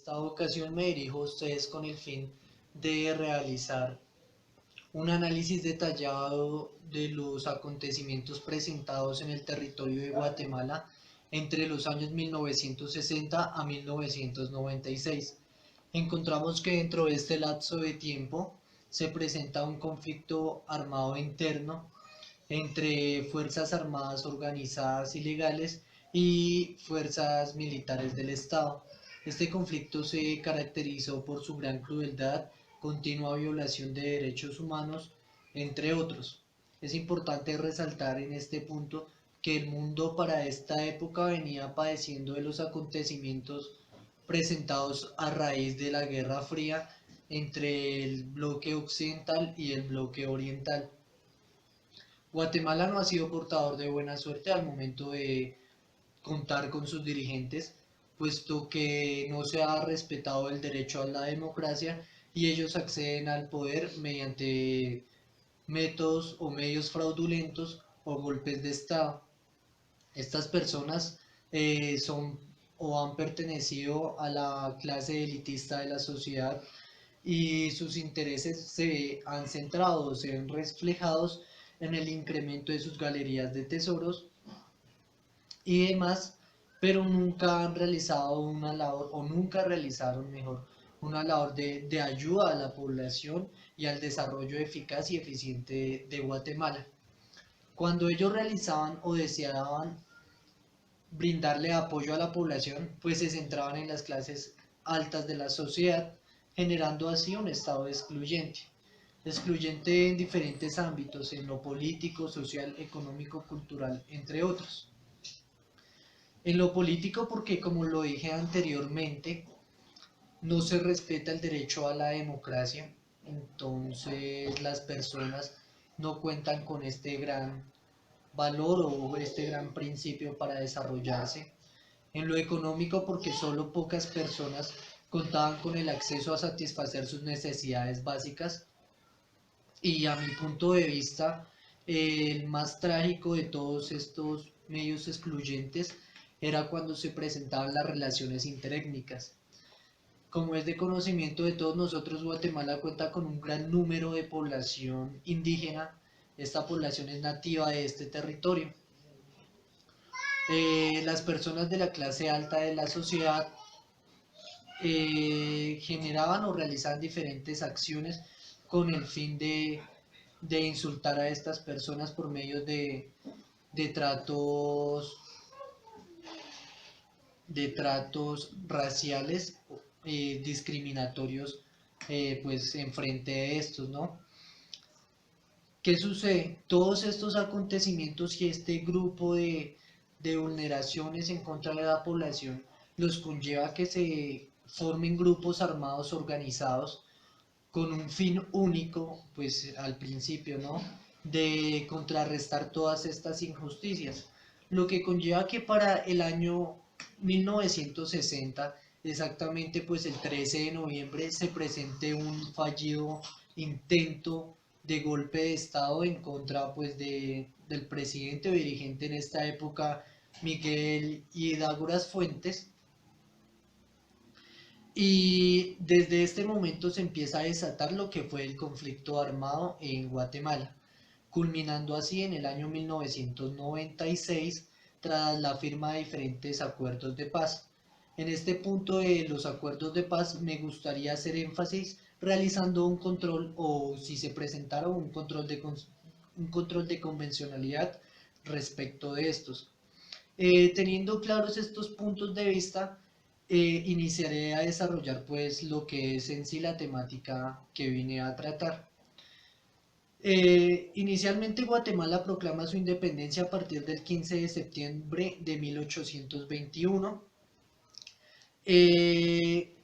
Esta ocasión me dirijo a ustedes con el fin de realizar un análisis detallado de los acontecimientos presentados en el territorio de Guatemala entre los años 1960 a 1996. Encontramos que dentro de este lapso de tiempo se presenta un conflicto armado interno entre fuerzas armadas organizadas y legales y fuerzas militares del Estado. Este conflicto se caracterizó por su gran crueldad, continua violación de derechos humanos, entre otros. Es importante resaltar en este punto que el mundo para esta época venía padeciendo de los acontecimientos presentados a raíz de la Guerra Fría entre el bloque occidental y el bloque oriental. Guatemala no ha sido portador de buena suerte al momento de contar con sus dirigentes, puesto que no se ha respetado el derecho a la democracia y ellos acceden al poder mediante métodos o medios fraudulentos o golpes de Estado. Estas personas son o han pertenecido a la clase elitista de la sociedad y sus intereses se han centrado o se ven reflejados en el incremento de sus galerías de tesoros y demás, pero nunca han realizado una labor, o nunca realizaron mejor, una labor de ayuda a la población y al desarrollo eficaz y eficiente de Guatemala. Cuando ellos realizaban o deseaban brindarle apoyo a la población, pues se centraban en las clases altas de la sociedad, generando así un estado excluyente. Excluyente en diferentes ámbitos, en lo político, social, económico, cultural, entre otros. En lo político porque, como lo dije anteriormente, no se respeta el derecho a la democracia, entonces las personas no cuentan con este gran valor o este gran principio para desarrollarse. En lo económico porque solo pocas personas contaban con el acceso a satisfacer sus necesidades básicas y a mi punto de vista el más trágico de todos estos medios excluyentes era cuando se presentaban las relaciones interétnicas. Como es de conocimiento de todos nosotros, Guatemala cuenta con un gran número de población indígena. Esta población es nativa de este territorio. Las personas de la clase alta de la sociedad generaban o realizaban diferentes acciones con el fin de insultar a estas personas por medio de tratos de tratos raciales discriminatorios pues enfrente de estos, ¿no? ¿Qué sucede? Todos estos acontecimientos y este grupo de vulneraciones en contra de la población los conlleva a que se formen grupos armados organizados con un fin único, pues al principio, ¿no? De contrarrestar todas estas injusticias. Lo que conlleva que para el año 1960, exactamente pues el 13 de noviembre, se presente un fallido intento de golpe de Estado en contra pues del presidente o dirigente en esta época, Miguel Hidaguras Fuentes, y desde este momento se empieza a desatar lo que fue el conflicto armado en Guatemala, culminando así en el año 1996 tras la firma de diferentes acuerdos de paz. En este punto de los acuerdos de paz me gustaría hacer énfasis realizando un control o si se presentara un control de convencionalidad respecto de estos. Teniendo claros estos puntos de vista, iniciaré a desarrollar pues lo que es en sí la temática que vine a tratar. Inicialmente Guatemala proclama su independencia a partir del 15 de septiembre de 1821, eh,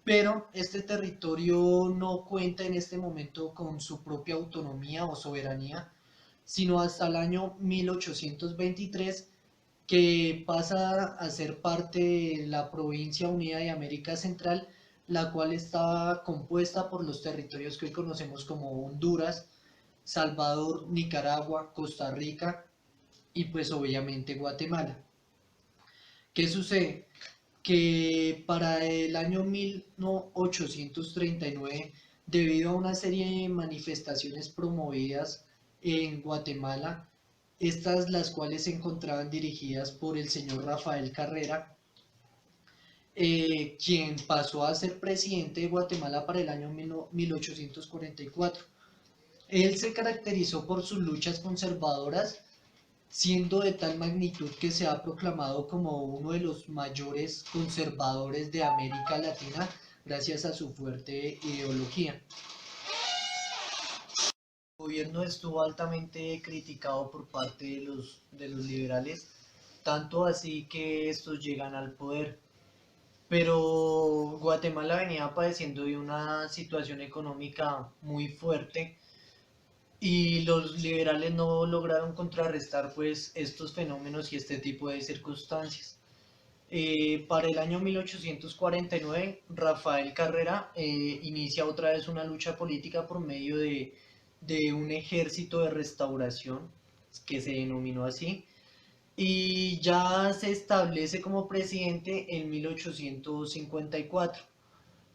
pero este territorio no cuenta en este momento con su propia autonomía o soberanía, sino hasta el año 1823 que pasa a ser parte de la provincia unida de América Central, la cual está compuesta por los territorios que hoy conocemos como Honduras, Salvador, Nicaragua, Costa Rica y pues obviamente Guatemala. ¿Qué sucede? que para el año 1839, debido a una serie de manifestaciones promovidas en Guatemala, estas las cuales se encontraban dirigidas por el señor Rafael Carrera, quien pasó a ser presidente de Guatemala para el año 1844. Él se caracterizó por sus luchas conservadoras, siendo de tal magnitud que se ha proclamado como uno de los mayores conservadores de América Latina gracias a su fuerte ideología. El gobierno estuvo altamente criticado por parte de los liberales, tanto así que estos llegan al poder. Pero Guatemala venía padeciendo de una situación económica muy fuerte y los liberales no lograron contrarrestar pues estos fenómenos y este tipo de circunstancias. Para el año 1849, Rafael Carrera inicia otra vez una lucha política por medio de un ejército de restauración, que se denominó así, y ya se establece como presidente en 1854.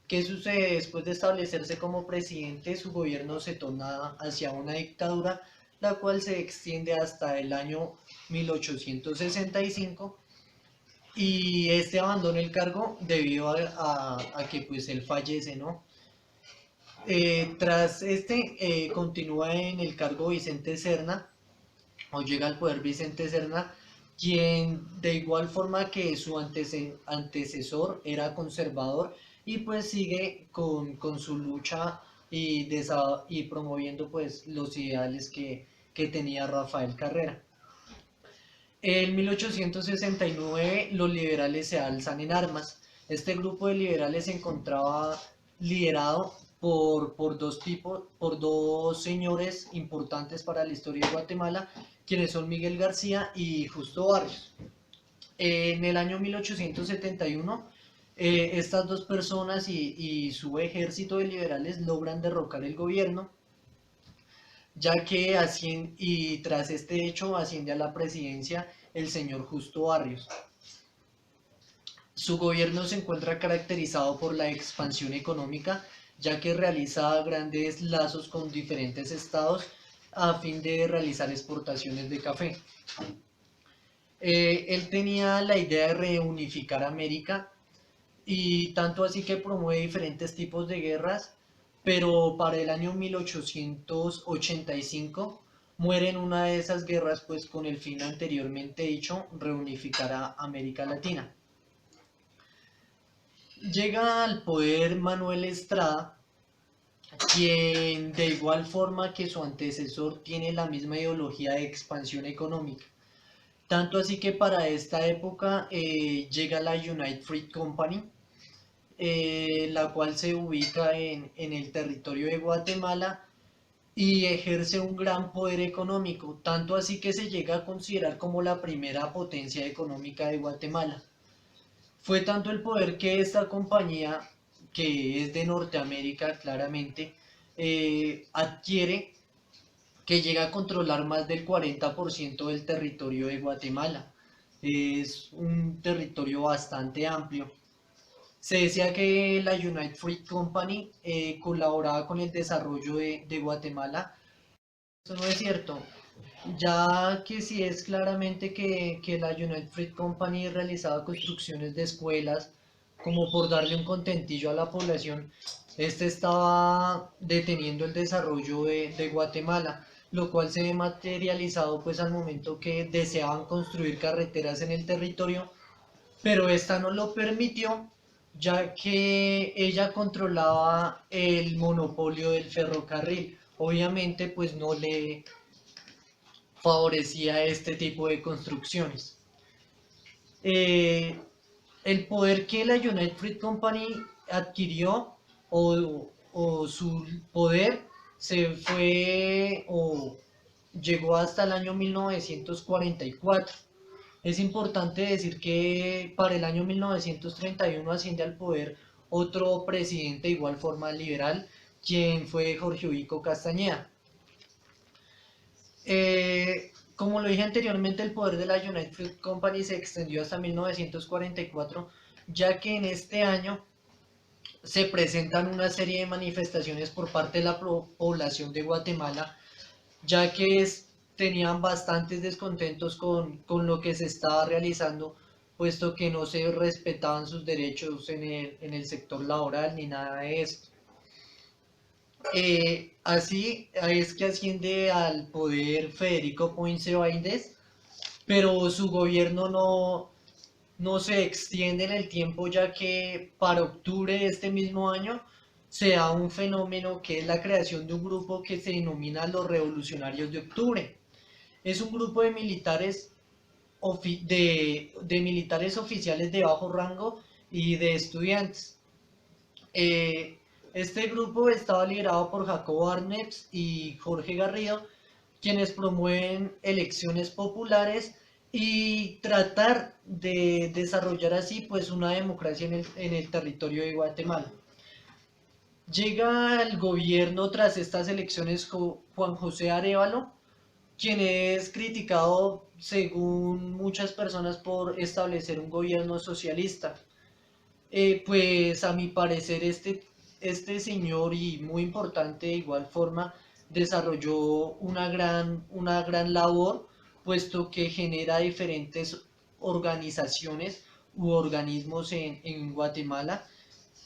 ¿Qué sucede? Después de establecerse como presidente, su gobierno se torna hacia una dictadura, la cual se extiende hasta el año 1865 y este abandona el cargo debido a que pues él fallece, ¿no? Tras este continúa en el cargo Vicente Serna, o llega al poder Vicente Serna, quien de igual forma que su antecesor era conservador y pues sigue con su lucha y promoviendo pues los ideales que tenía Rafael Carrera. En 1869 los liberales se alzan en armas. Este grupo de liberales se encontraba liderado por dos señores importantes para la historia de Guatemala, quienes son Miguel García y Justo Barrios. En el año 1871, estas dos personas y su ejército de liberales logran derrocar el gobierno, ya que y tras este hecho asciende a la presidencia el señor Justo Barrios. Su gobierno se encuentra caracterizado por la expansión económica, ya que realiza grandes lazos con diferentes estados a fin de realizar exportaciones de café. Él tenía la idea de reunificar América y tanto así que promueve diferentes tipos de guerras, pero para el año 1885 muere en una de esas guerras pues con el fin anteriormente dicho reunificar a América Latina. Llega al poder Manuel Estrada, quien de igual forma que su antecesor tiene la misma ideología de expansión económica. Tanto así que para esta época llega la United Fruit Company, la cual se ubica en el territorio de Guatemala y ejerce un gran poder económico, tanto así que se llega a considerar como la primera potencia económica de Guatemala. Fue tanto el poder que esta compañía, que es de Norteamérica claramente, adquiere, que llega a controlar más del 40% del territorio de Guatemala. Es un territorio bastante amplio. Se decía que la United Fruit Company colaboraba con el desarrollo de Guatemala. Eso no es cierto, ya que sí es claramente que la United Fruit Company realizaba construcciones de escuelas como por darle un contentillo a la población. Este estaba deteniendo el desarrollo de Guatemala, lo cual se ve materializado pues al momento que deseaban construir carreteras en el territorio, pero esta no lo permitió, ya que ella controlaba el monopolio del ferrocarril. Obviamente pues no le favorecía este tipo de construcciones. Eh, el poder que la United Fruit Company adquirió o su poder se fue o llegó hasta el año 1944. Es importante decir que para el año 1931 asciende al poder otro presidente de igual forma liberal, quien fue Jorge Ubico Castañeda. Como lo dije anteriormente, el poder de la United Fruit Company se extendió hasta 1944, ya que en este año se presentan una serie de manifestaciones por parte de la población de Guatemala, ya que tenían bastantes descontentos con lo que se estaba realizando, puesto que no se respetaban sus derechos en el sector laboral ni nada de esto. Así es que asciende al poder Federico Ponce Báides, pero su gobierno no se extiende en el tiempo, ya que para octubre de este mismo año se da un fenómeno que es la creación de un grupo que se denomina los Revolucionarios de Octubre. Es un grupo de militares, de militares oficiales de bajo rango y de estudiantes. Eh, este grupo estaba liderado por Jacobo Arnetz y Jorge Garrido, quienes promueven elecciones populares y tratar de desarrollar así pues una democracia en el territorio de Guatemala. Llega al gobierno tras estas elecciones Juan José Arevalo, quien es criticado según muchas personas por establecer un gobierno socialista. Pues a mi parecer este señor y muy importante de igual forma desarrolló una gran labor, puesto que genera diferentes organizaciones u organismos en Guatemala,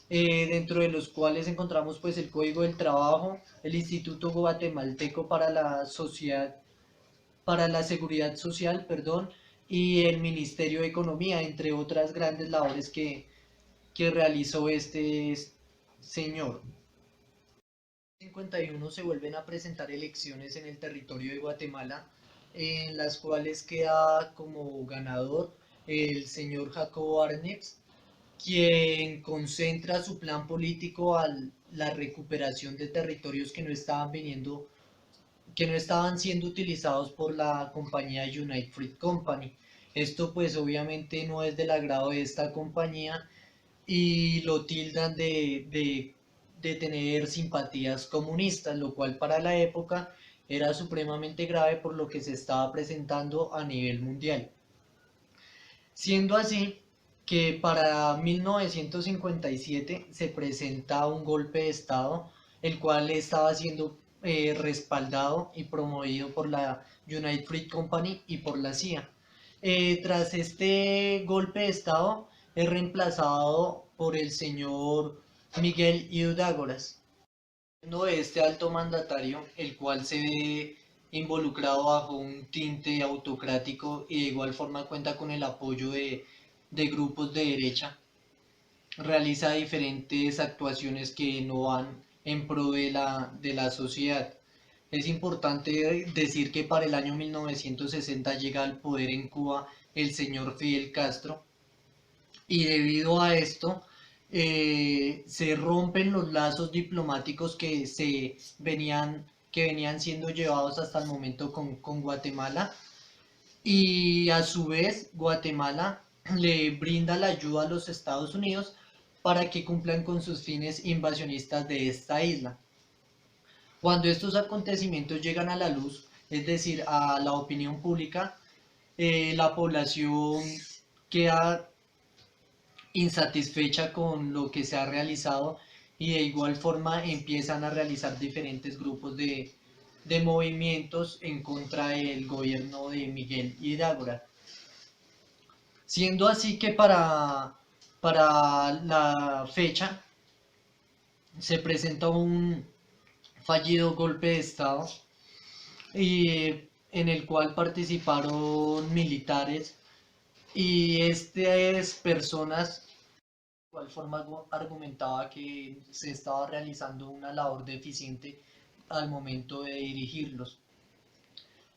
dentro de los cuales encontramos pues el Código del Trabajo, el Instituto Guatemalteco para la Sociedad, para la Seguridad Social, perdón, y el Ministerio de Economía, entre otras grandes labores que realizó este señor. En 51 se vuelven a presentar elecciones en el territorio de Guatemala, en las cuales queda como ganador el señor Jacobo Arnetz, quien concentra su plan político a la recuperación de territorios que no estaban siendo utilizados por la compañía United Fruit Company. Esto pues obviamente no es del agrado de esta compañía y lo tildan de tener simpatías comunistas, lo cual para la época era supremamente grave por lo que se estaba presentando a nivel mundial. Siendo así que para 1957 se presenta un golpe de Estado, el cual estaba siendo respaldado y promovido por la United Fruit Company y por la CIA. Tras este golpe de Estado es reemplazado por el señor Miguel Yudágoras, de este alto mandatario, el cual se ve involucrado bajo un tinte autocrático y de igual forma cuenta con el apoyo de grupos de derecha, realiza diferentes actuaciones que no van en pro de la sociedad. Es importante decir que para el año 1960 llega al poder en Cuba el señor Fidel Castro, y debido a esto se rompen los lazos diplomáticos que venían siendo llevados hasta el momento con Guatemala, y a su vez Guatemala le brinda la ayuda a los Estados Unidos para que cumplan con sus fines invasionistas de esta isla. Cuando estos acontecimientos llegan a la luz, es decir, a la opinión pública, la población queda insatisfecha con lo que se ha realizado y de igual forma empiezan a realizar diferentes grupos de movimientos en contra del gobierno de Miguel Hidalgo. Siendo así que para la fecha se presenta un fallido golpe de Estado y, en el cual participaron militares y estas personas de igual forma argumentaba que se estaba realizando una labor deficiente al momento de dirigirlos.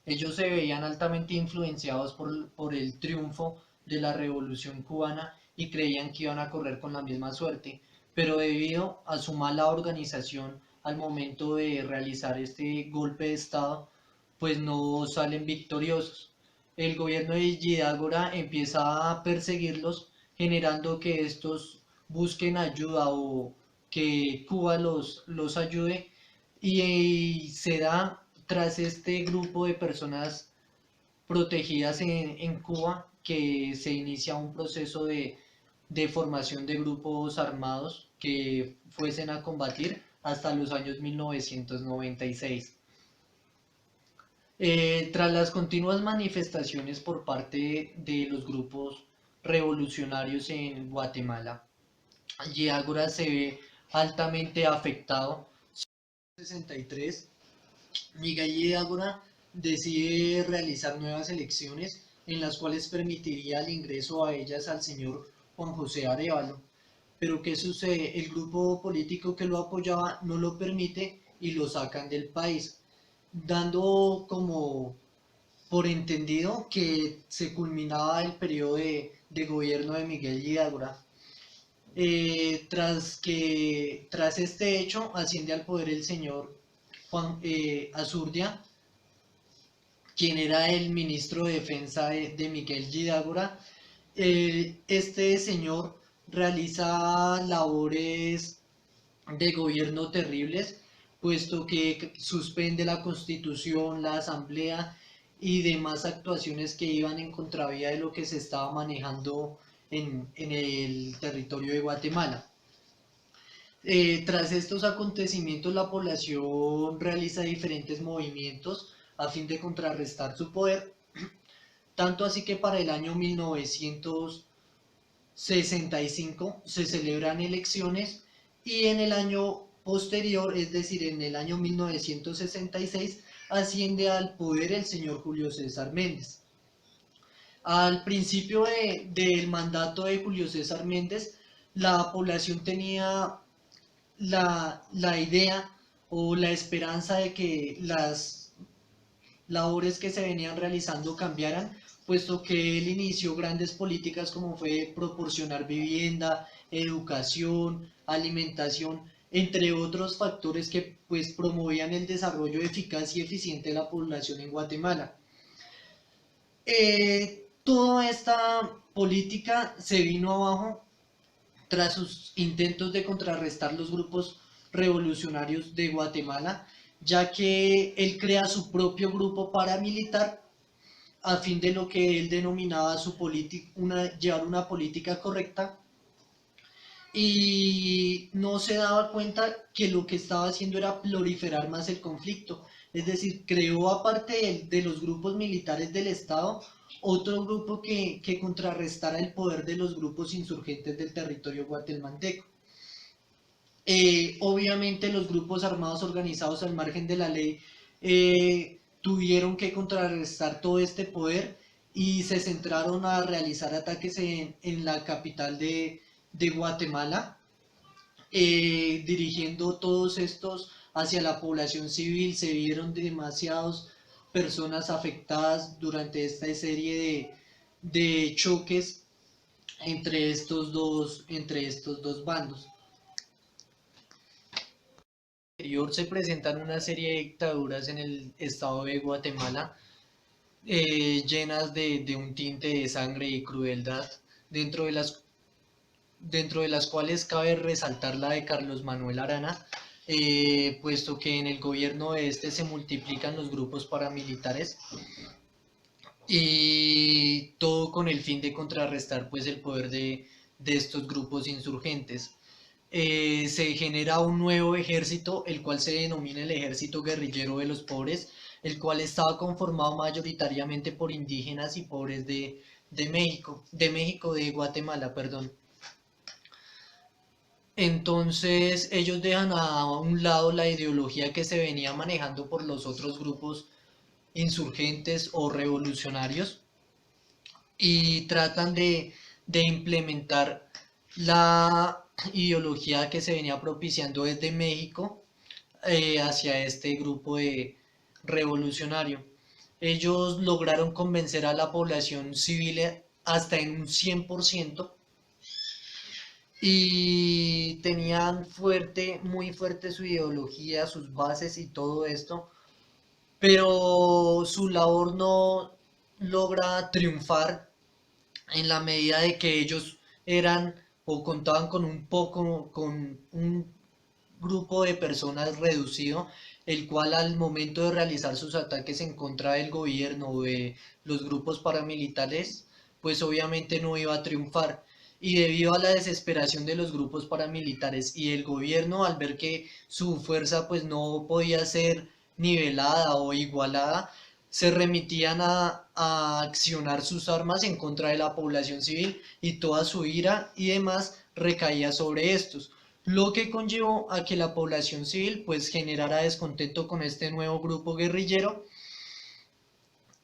Ellos se veían altamente influenciados por el triunfo de la Revolución cubana y creían que iban a correr con la misma suerte, pero debido a su mala organización al momento de realizar este golpe de Estado, pues no salen victoriosos. El gobierno de Ydágora empieza a perseguirlos, generando que estos busquen ayuda o que Cuba los ayude, y se da tras este grupo de personas protegidas en Cuba que se inicia un proceso de formación de grupos armados que fuesen a combatir hasta los años 1996. Tras las continuas manifestaciones por parte de los grupos revolucionarios en Guatemala, Ágora se ve altamente afectado. En 1963, Miguel Ágora decide realizar nuevas elecciones en las cuales permitiría el ingreso a ellas al señor Juan José Arevalo. Pero ¿qué sucede? El grupo político que lo apoyaba no lo permite y lo sacan del país, dando como por entendido que se culminaba el periodo de gobierno de Miguel Ydágora. Tras este hecho asciende al poder el señor Juan Azurdia, quien era el ministro de Defensa de Miguel Ydágora. Este señor realiza labores de gobierno terribles, puesto que suspende la constitución, la asamblea y demás actuaciones que iban en contravía de lo que se estaba manejando en el territorio de Guatemala. Tras estos acontecimientos, la población realiza diferentes movimientos a fin de contrarrestar su poder, tanto así que para el año 1965 se celebran elecciones y en el año posterior, es decir, en el año 1966, asciende al poder el señor Julio César Méndez. Al principio del mandato de Julio César Méndez, la población tenía la idea o la esperanza de que las labores que se venían realizando cambiaran, puesto que él inició grandes políticas como fue proporcionar vivienda, educación, alimentación, entre otros factores que pues promovían el desarrollo eficaz y eficiente de la población en Guatemala. Toda esta política se vino abajo tras sus intentos de contrarrestar los grupos revolucionarios de Guatemala, ya que él crea su propio grupo paramilitar a fin de lo que él denominaba su llevar una política correcta, y no se daba cuenta que lo que estaba haciendo era proliferar más el conflicto. Es decir, creó aparte de los grupos militares del Estado, otro grupo que contrarrestara el poder de los grupos insurgentes del territorio guatemalteco. Obviamente los grupos armados organizados al margen de la ley tuvieron que contrarrestar todo este poder y se centraron a realizar ataques en la capital de Guatemala, dirigiendo todos estos hacia la población civil. Se vieron demasiadas personas afectadas durante esta serie de choques entre estos dos bandos. Se presentan una serie de dictaduras en el estado de Guatemala, llenas de un tinte de sangre y crueldad, dentro de las cuales cabe resaltar la de Carlos Manuel Arana, puesto que en el gobierno de este se multiplican los grupos paramilitares y todo con el fin de contrarrestar pues el poder de estos grupos insurgentes. Se genera un nuevo ejército, el cual se denomina el Ejército Guerrillero de los Pobres, el cual estaba conformado mayoritariamente por indígenas y pobres de Guatemala, perdón. Entonces ellos dejan a un lado la ideología que se venía manejando por los otros grupos insurgentes o revolucionarios y tratan de implementar la ideología que se venía propiciando desde México hacia este grupo revolucionario. Ellos lograron convencer a la población civil hasta en un 100%, y tenían muy fuerte su ideología, sus bases y todo esto, pero su labor no logra triunfar en la medida de que ellos eran o contaban con un grupo de personas reducido, el cual al momento de realizar sus ataques en contra del gobierno o de los grupos paramilitares, pues obviamente no iba a triunfar. y debido a la desesperación de los grupos paramilitares y el gobierno al ver que su fuerza pues no podía ser nivelada o igualada, se remitían a accionar sus armas en contra de la población civil y toda su ira y demás recaía sobre estos, lo que conllevó a que la población civil pues generara descontento con este nuevo grupo guerrillero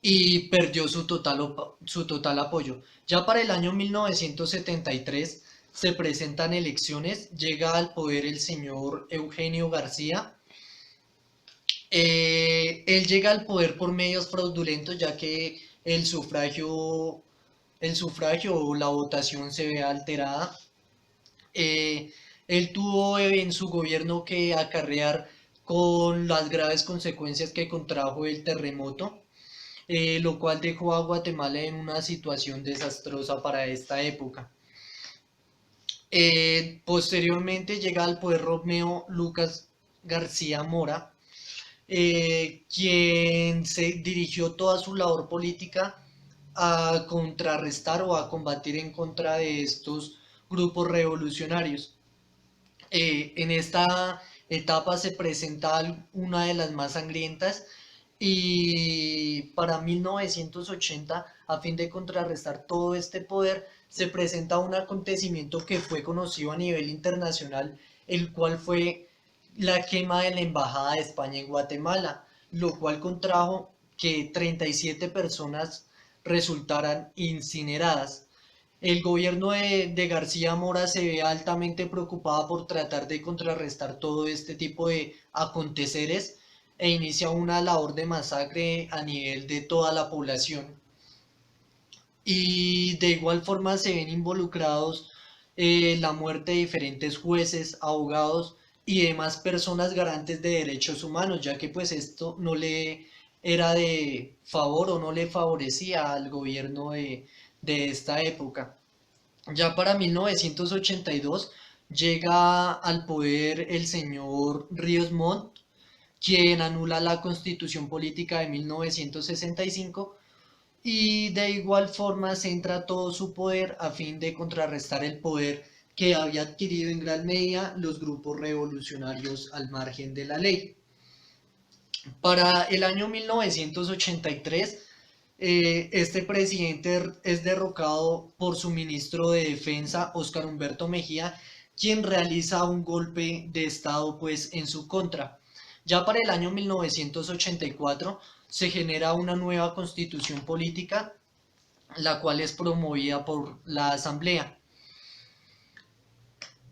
y perdió su total apoyo. Ya para el año 1973 se presentan elecciones, llega al poder el señor Eugenio García. Él llega al poder por medios fraudulentos, ya que el sufragio o la votación se ve alterada. Eh, Él tuvo en su gobierno que acarrear con las graves consecuencias que contrajo el terremoto, lo cual dejó a Guatemala en una situación desastrosa para esta época. Posteriormente llega al poder Romeo Lucas García Mora, quien se dirigió toda su labor política a contrarrestar o a combatir en contra de estos grupos revolucionarios. En esta etapa se presenta una de las más sangrientas y para 1980, a fin de contrarrestar todo este poder, se presenta un acontecimiento que fue conocido a nivel internacional, el cual fue la quema de la Embajada de España en Guatemala, lo cual contrajo que 37 personas resultaran incineradas. El gobierno de García Mora se ve altamente preocupado por tratar de contrarrestar todo este tipo de aconteceres e inicia una labor de masacre a nivel de toda la población. Y de igual forma se ven involucrados la muerte de diferentes jueces, abogados y demás personas garantes de derechos humanos, ya que pues esto no le era de favor o no le favorecía al gobierno de esta época. Ya para 1982 llega al poder el señor Ríos Montt, quien anula la constitución política de 1965 y de igual forma centra todo su poder a fin de contrarrestar el poder que había adquirido en gran medida los grupos revolucionarios al margen de la ley. Para el año 1983, este presidente es derrocado por su ministro de Defensa, Óscar Humberto Mejía, quien realiza un golpe de Estado pues en su contra. Ya para el año 1984 se genera una nueva constitución política, la cual es promovida por la Asamblea.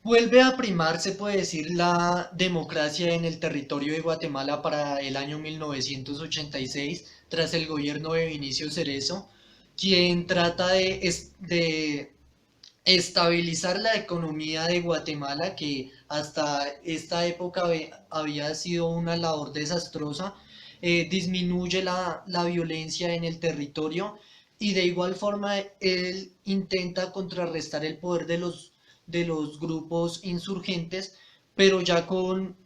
Vuelve a primar, se puede decir, la democracia en el territorio de Guatemala para el año 1986, tras el gobierno de Vinicio Cerezo, quien trata de estabilizar la economía de Guatemala, que hasta esta época había sido una labor desastrosa, disminuye la violencia en el territorio y de igual forma él intenta contrarrestar el poder de los grupos insurgentes, pero ya con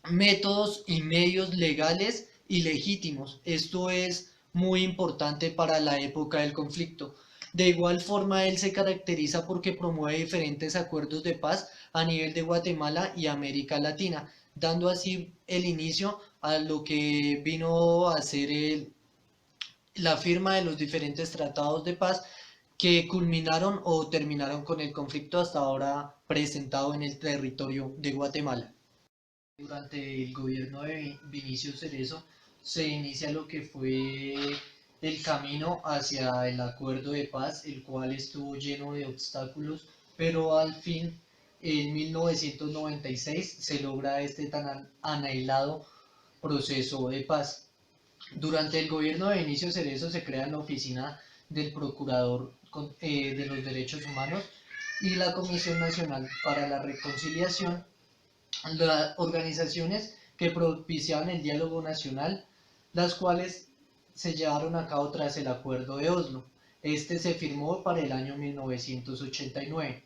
métodos y medios legales y legítimos. Esto es muy importante para la época del conflicto. De igual forma, él se caracteriza porque promueve diferentes acuerdos de paz a nivel de Guatemala y América Latina, dando así el inicio a lo que vino a ser la firma de los diferentes tratados de paz que culminaron o terminaron con el conflicto hasta ahora presentado en el territorio de Guatemala. Durante el gobierno de Vinicio Cerezo se inicia lo que fue el camino hacia el acuerdo de paz, el cual estuvo lleno de obstáculos, pero al fin, en 1996, se logra este tan anhelado proceso de paz. Durante el gobierno de Vinicio Cerezo se crea la oficina del Procurador de los Derechos Humanos y la Comisión Nacional para la Reconciliación, las organizaciones que propiciaban el diálogo nacional, las cuales se llevaron a cabo tras el Acuerdo de Oslo. Este se firmó para el año 1989.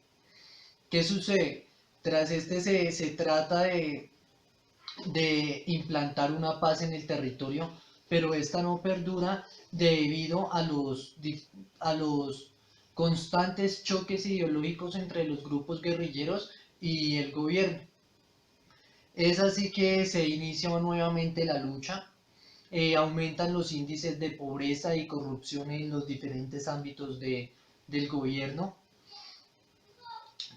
¿Qué sucede? Tras este se trata de implantar una paz en el territorio, pero esta no perdura debido a los constantes choques ideológicos entre los grupos guerrilleros y el gobierno. Es así que se inicia nuevamente la lucha, aumentan los índices de pobreza y corrupción en los diferentes ámbitos del gobierno,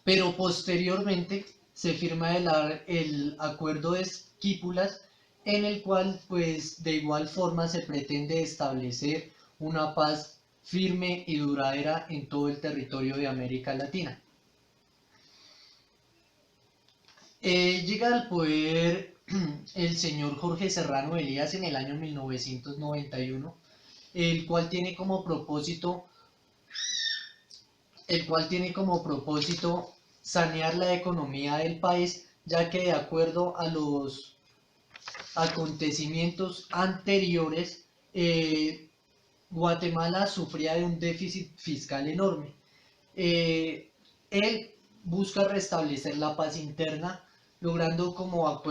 pero posteriormente se firma el acuerdo de Esquípulas, en el cual pues de igual forma se pretende establecer una paz firme y duradera en todo el territorio de América Latina. Llega al poder el señor Jorge Serrano Elías en el año 1991, el cual tiene como propósito, sanear la economía del país, ya que de acuerdo a los acontecimientos anteriores, Guatemala sufría de un déficit fiscal enorme. Él busca restablecer la paz interna, logrando como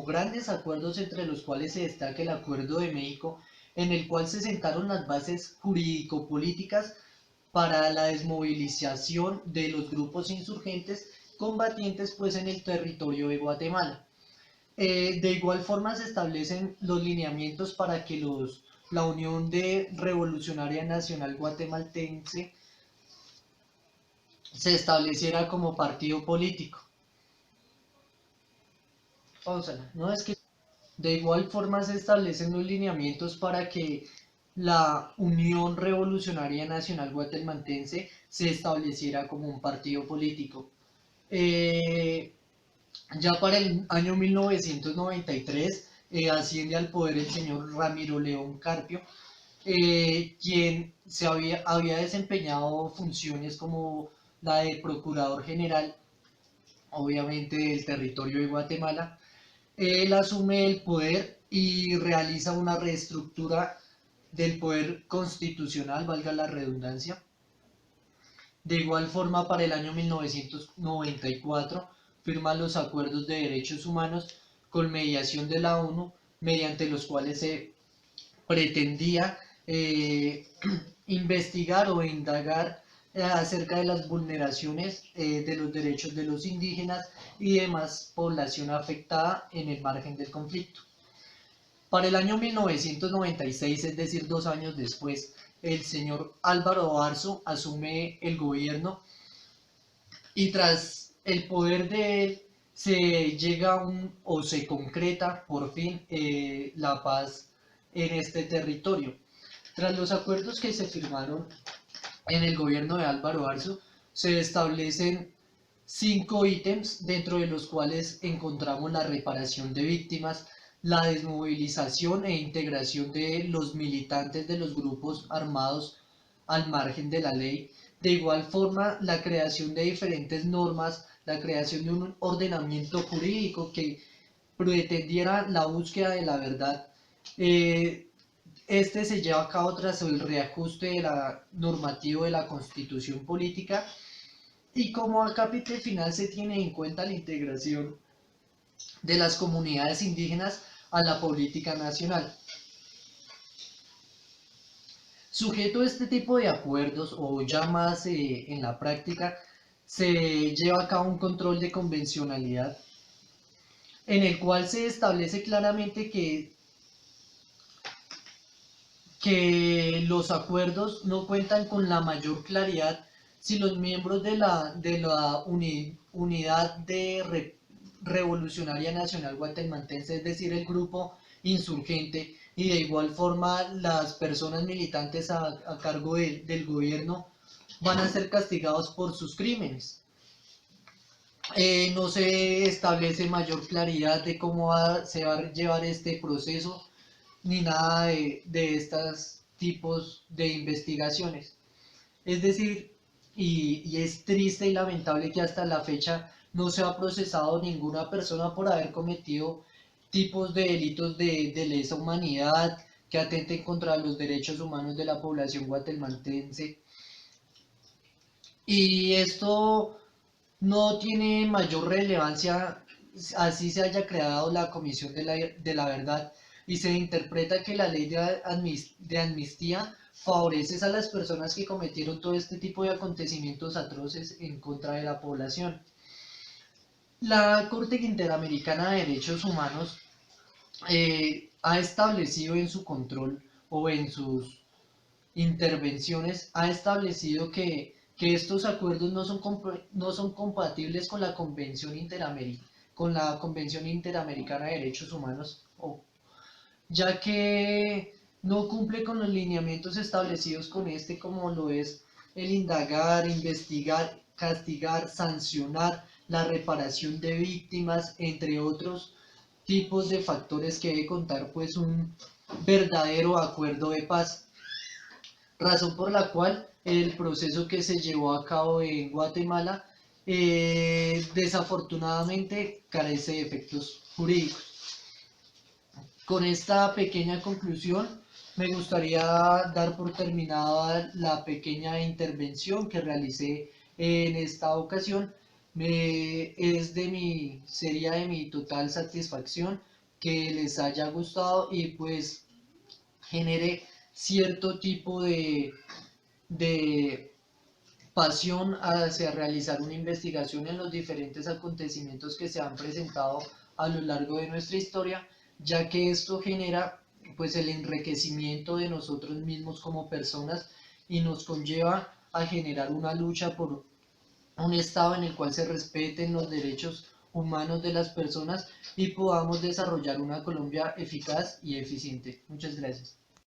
grandes acuerdos, entre los cuales se destaca el Acuerdo de México, en el cual se sentaron las bases jurídico-políticas para la desmovilización de los grupos insurgentes combatientes pues en el territorio de Guatemala. De igual forma se establecen los lineamientos para que la Unión Revolucionaria Nacional Guatemaltense se estableciera como partido político. Pausala. No es que de igual forma se establecen los lineamientos para que la Unión Revolucionaria Nacional Guatemaltense se estableciera como un partido político. Eh, Ya para el año 1993 asciende al poder el señor Ramiro León Carpio, quien había desempeñado funciones como la de Procurador General, obviamente del territorio de Guatemala. Él asume el poder y realiza una reestructura del poder constitucional, valga la redundancia. De igual forma, para el año 1994 firma los acuerdos de derechos humanos con mediación de la ONU, mediante los cuales se pretendía investigar o indagar acerca de las vulneraciones de los derechos de los indígenas y demás población afectada en el margen del conflicto. Para el año 1996, es decir, 2 años después, el señor Álvaro Arzo asume el gobierno y tras el poder de él se llega o se concreta por fin la paz en este territorio. Tras los acuerdos que se firmaron en el gobierno de Álvaro Arzo, se establecen 5 ítems, dentro de los cuales encontramos la reparación de víctimas, la desmovilización e integración de los militantes de los grupos armados al margen de la ley. De igual forma, la creación de diferentes normas, la creación de un ordenamiento jurídico que pretendiera la búsqueda de la verdad. Este se lleva a cabo tras el reajuste de la normativa de la Constitución Política, y como acápite final se tiene en cuenta la integración de las comunidades indígenas a la política nacional. Sujeto a este tipo de acuerdos, o ya más en la práctica, se lleva a cabo un control de convencionalidad, en el cual se establece claramente que los acuerdos no cuentan con la mayor claridad si los miembros de la Unidad Revolucionaria Nacional Guatemaltense, es decir, el grupo insurgente, y de igual forma las personas militantes a cargo del gobierno, van a ser castigados por sus crímenes. No se establece mayor claridad de cómo se va a llevar este proceso, ni nada de estos tipos de investigaciones. Es decir, y es triste y lamentable que hasta la fecha no se ha procesado ninguna persona por haber cometido tipos de delitos de lesa humanidad, que atenten contra los derechos humanos de la población guatemaltense. Y esto no tiene mayor relevancia, así se haya creado la Comisión de la Verdad, y se interpreta que la ley de amnistía favoreces a las personas que cometieron todo este tipo de acontecimientos atroces en contra de la población. La Corte Interamericana de Derechos Humanos ha establecido en su control o en sus intervenciones, ha establecido que estos acuerdos no son compatibles con la Convención Interamericana de Derechos Humanos, ya que no cumple con los lineamientos establecidos con este, como lo es el indagar, investigar, castigar, sancionar, la reparación de víctimas, entre otros tipos de factores que debe contar pues un verdadero acuerdo de paz, razón por la cual el proceso que se llevó a cabo en Guatemala desafortunadamente carece de efectos jurídicos. Con esta pequeña conclusión, me gustaría dar por terminada la pequeña intervención que realicé en esta ocasión. Sería de mi total satisfacción que les haya gustado y pues genere cierto tipo de pasión hacia realizar una investigación en los diferentes acontecimientos que se han presentado a lo largo de nuestra historia, ya que esto genera pues el enriquecimiento de nosotros mismos como personas y nos conlleva a generar una lucha por un estado en el cual se respeten los derechos humanos de las personas y podamos desarrollar una Colombia eficaz y eficiente. Muchas gracias.